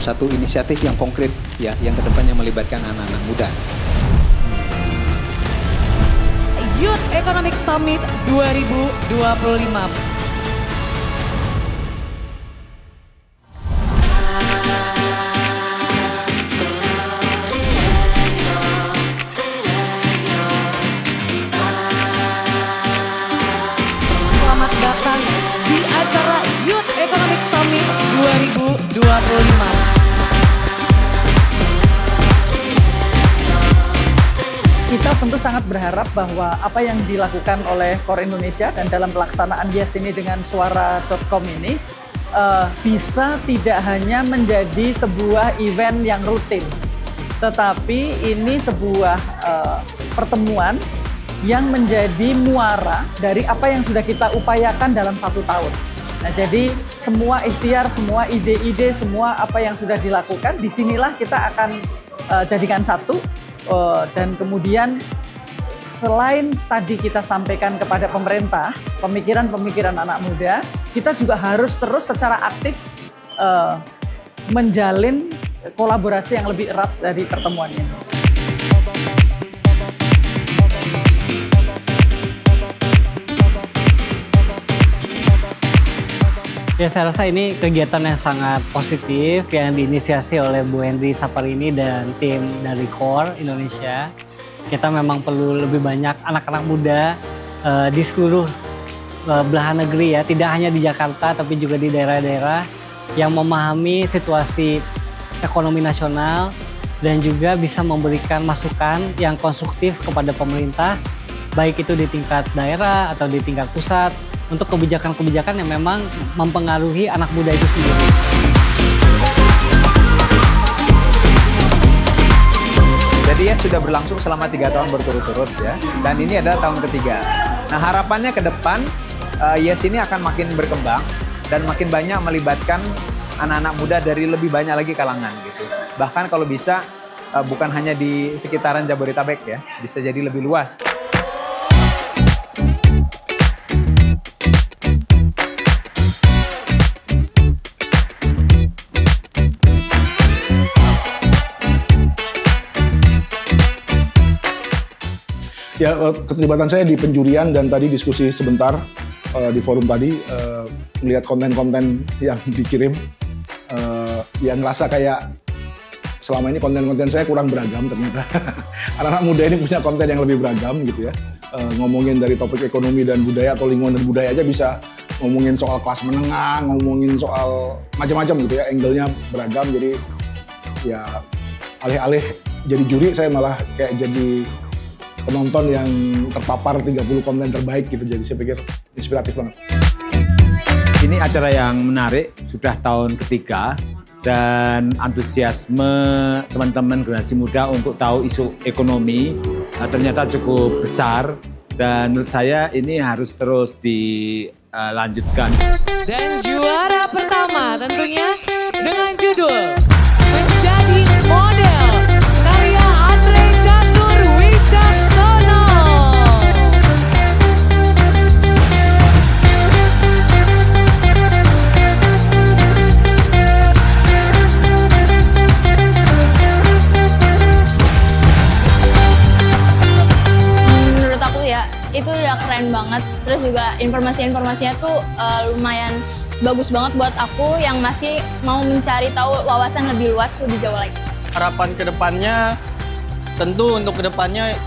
satu inisiatif yang konkret ya, yang kedepannya melibatkan anak-anak muda. Youth Economic Summit 2025. Selamat datang di acara Youth Economic Summit 2025. Kita tentu sangat berharap bahwa apa yang dilakukan oleh KOR Indonesia dan dalam pelaksanaan YES ini dengan suara.com ini bisa tidak hanya menjadi sebuah event yang rutin, tetapi ini sebuah pertemuan yang menjadi muara dari apa yang sudah kita upayakan dalam 1 tahun. Nah, jadi semua ikhtiar, semua ide-ide, semua apa yang sudah dilakukan, disinilah kita akan jadikan satu. Dan kemudian selain tadi kita sampaikan kepada pemerintah, pemikiran-pemikiran anak muda, kita juga harus terus secara aktif menjalin kolaborasi yang lebih erat dari pertemuan ini. Ya, saya rasa ini kegiatan yang sangat positif yang diinisiasi oleh Bu Henry Saparini dan tim dari KOR Indonesia. Kita memang perlu lebih banyak anak-anak muda di seluruh belahan negeri ya, tidak hanya di Jakarta tapi juga di daerah-daerah yang memahami situasi ekonomi nasional dan juga bisa memberikan masukan yang konstruktif kepada pemerintah, baik itu di tingkat daerah atau di tingkat pusat, untuk kebijakan-kebijakan yang memang mempengaruhi anak muda itu sendiri. Jadi ya sudah berlangsung selama 3 tahun berturut-turut ya, dan ini adalah tahun ketiga. Nah, harapannya ke depan YES ini akan makin berkembang dan makin banyak melibatkan anak-anak muda dari lebih banyak lagi kalangan gitu. Bahkan kalau bisa bukan hanya di sekitaran Jabodetabek ya, bisa jadi lebih luas. Ya, keterlibatan saya di penjurian dan tadi diskusi sebentar di forum tadi, melihat konten-konten yang dikirim, yang ngerasa kayak selama ini konten-konten saya kurang beragam ternyata. Anak-anak muda ini punya konten yang lebih beragam gitu ya. Ngomongin dari topik ekonomi dan budaya atau lingkungan dan budaya aja bisa ngomongin soal kelas menengah, ngomongin soal macam-macam gitu ya, angle-nya beragam. Jadi ya alih-alih jadi juri, saya malah kayak jadi penonton yang terpapar 30 konten terbaik gitu, jadi saya pikir inspiratif banget. Ini acara yang menarik, sudah tahun ketiga dan antusiasme teman-teman generasi muda untuk tahu isu ekonomi ternyata cukup besar dan menurut saya ini harus terus dilanjutkan. Dan juara pertama tentunya dengan judul Menjadi Model, karya Andre Catur Wicaksono. Menurut aku ya, itu udah keren banget. Terus juga informasi-informasinya tuh lumayan bagus banget buat aku yang masih mau mencari tahu wawasan lebih luas, lebih jauh lagi. Harapan kedepannya, tentu untuk kedepannya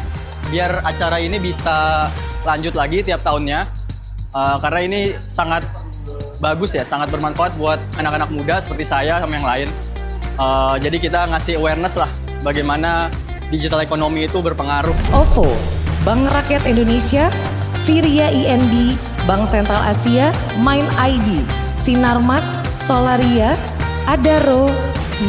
biar acara ini bisa lanjut lagi tiap tahunnya. Karena ini sangat bagus ya, sangat bermanfaat buat anak-anak muda seperti saya sama yang lain. Jadi kita ngasih awareness lah bagaimana digital ekonomi itu berpengaruh. OVO, Bank Rakyat Indonesia, Viria INB, Bank Sentral Asia, Mind ID, Sinarmas, Solaria, Adaro,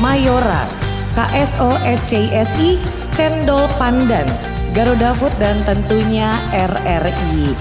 Mayora, KSO SCSI, Cendol Pandan, Garuda Food, dan tentunya RRI.